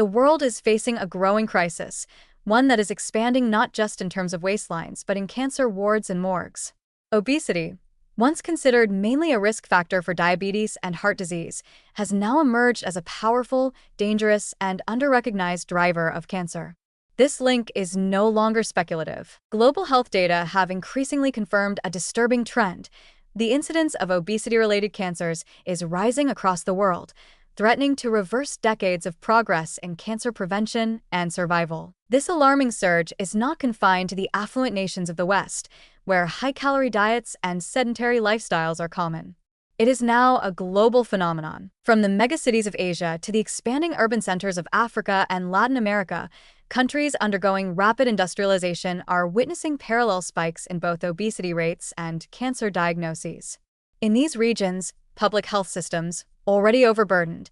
The world is facing a growing crisis, one that is expanding not just in terms of waistlines, but in cancer wards and morgues. Obesity, once considered mainly a risk factor for diabetes and heart disease, has now emerged as a powerful, dangerous, and under-recognized driver of cancer. This link is no longer speculative. Global health data have increasingly confirmed a disturbing trend. The incidence of obesity-related cancers is rising across the world, threatening to reverse decades of progress in cancer prevention and survival. This alarming surge is not confined to the affluent nations of the West, where high-calorie diets and sedentary lifestyles are common. It is now a global phenomenon. From the megacities of Asia to the expanding urban centers of Africa and Latin America, countries undergoing rapid industrialization are witnessing parallel spikes in both obesity rates and cancer diagnoses. In these regions, public health systems, already overburdened,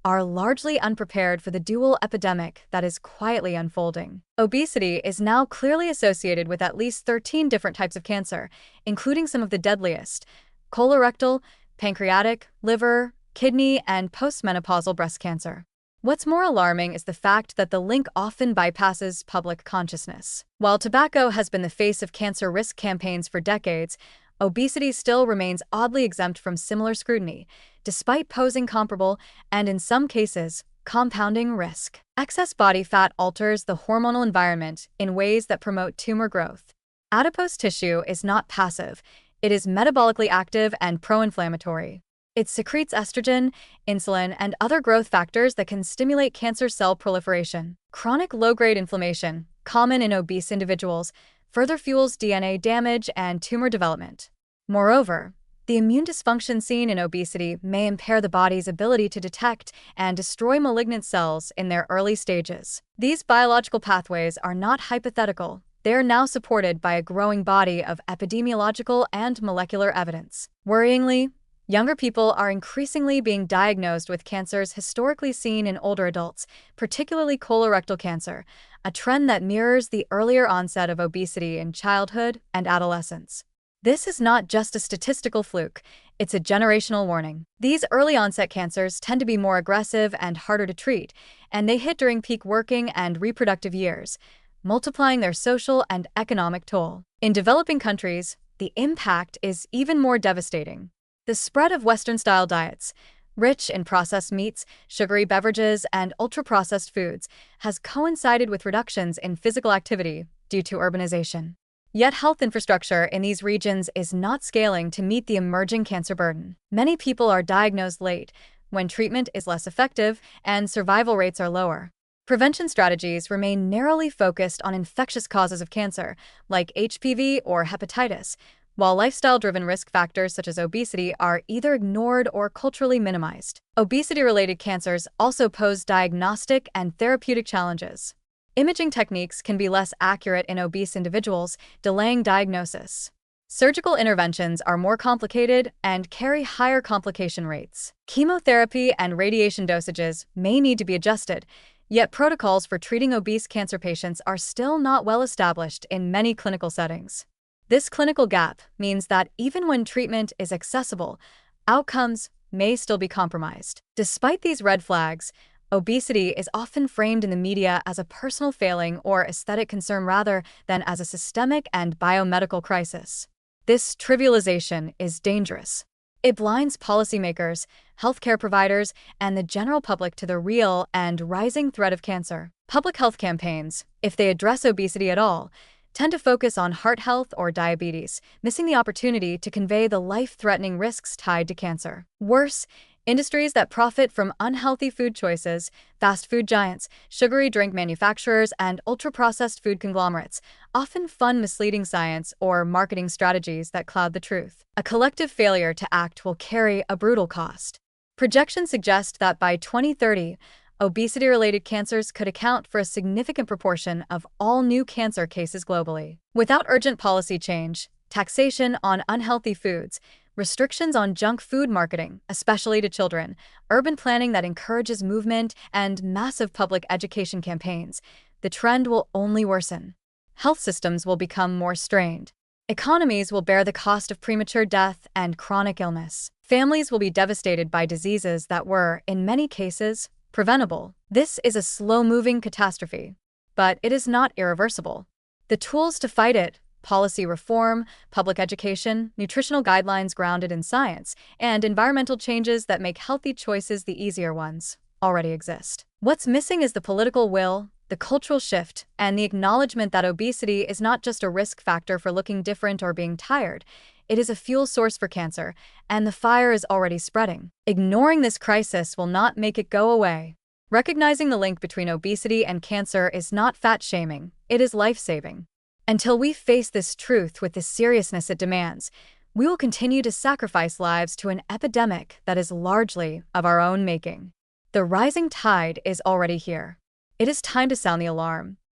are largely unprepared for the dual epidemic that is quietly unfolding. Obesity is now clearly associated with at least 13 different types of cancer, including some of the deadliest: colorectal, pancreatic, liver, kidney, and postmenopausal breast cancer. What's more alarming is the fact that the link often bypasses public consciousness. While tobacco has been the face of cancer risk campaigns for decades, obesity still remains oddly exempt from similar scrutiny, despite posing comparable and, in some cases, compounding risk. Excess body fat alters the hormonal environment in ways that promote tumor growth. Adipose tissue is not passive; it is metabolically active and pro-inflammatory. It secretes estrogen, insulin, and other growth factors that can stimulate cancer cell proliferation. Chronic low-grade inflammation, common in obese individuals, further fuels DNA damage and tumor development. Moreover, the immune dysfunction seen in obesity may impair the body's ability to detect and destroy malignant cells in their early stages. These biological pathways are not hypothetical. They are now supported by a growing body of epidemiological and molecular evidence. Worryingly, younger people are increasingly being diagnosed with cancers historically seen in older adults, particularly colorectal cancer, a trend that mirrors the earlier onset of obesity in childhood and adolescence. This is not just a statistical fluke, it's a generational warning. These early onset cancers tend to be more aggressive and harder to treat, and they hit during peak working and reproductive years, multiplying their social and economic toll. In developing countries, the impact is even more devastating. The spread of Western-style diets, rich in processed meats, sugary beverages, and ultra-processed foods, has coincided with reductions in physical activity due to urbanization. Yet health infrastructure in these regions is not scaling to meet the emerging cancer burden. Many people are diagnosed late, when treatment is less effective and survival rates are lower. Prevention strategies remain narrowly focused on infectious causes of cancer, like HPV or hepatitis, while lifestyle-driven risk factors such as obesity are either ignored or culturally minimized. Obesity-related cancers also pose diagnostic and therapeutic challenges. Imaging techniques can be less accurate in obese individuals, delaying diagnosis. Surgical interventions are more complicated and carry higher complication rates. Chemotherapy and radiation dosages may need to be adjusted, yet protocols for treating obese cancer patients are still not well established in many clinical settings. This clinical gap means that even when treatment is accessible, outcomes may still be compromised. Despite these red flags, obesity is often framed in the media as a personal failing or aesthetic concern rather than as a systemic and biomedical crisis. This trivialization is dangerous. It blinds policymakers, healthcare providers, and the general public to the real and rising threat of cancer. Public health campaigns, if they address obesity at all, tend to focus on heart health or diabetes, missing the opportunity to convey the life-threatening risks tied to cancer. Worse, industries that profit from unhealthy food choices, fast food giants, sugary drink manufacturers, and ultra-processed food conglomerates often fund misleading science or marketing strategies that cloud the truth. A collective failure to act will carry a brutal cost. Projections suggest that by 2030, obesity-related cancers could account for a significant proportion of all new cancer cases globally. Without urgent policy change, taxation on unhealthy foods, restrictions on junk food marketing, especially to children, urban planning that encourages movement, and massive public education campaigns, the trend will only worsen. Health systems will become more strained. Economies will bear the cost of premature death and chronic illness. Families will be devastated by diseases that were, in many cases, preventable. This is a slow-moving catastrophe, but it is not irreversible. The tools to fight it, policy reform, public education, nutritional guidelines grounded in science, and environmental changes that make healthy choices the easier ones, already exist. What's missing is the political will, the cultural shift, and the acknowledgement that obesity is not just a risk factor for looking different or being tired. It is a fuel source for cancer, and the fire is already spreading. Ignoring this crisis will not make it go away. Recognizing the link between obesity and cancer is not fat-shaming, it is life-saving. Until we face this truth with the seriousness it demands, we will continue to sacrifice lives to an epidemic that is largely of our own making. The rising tide is already here. It is time to sound the alarm.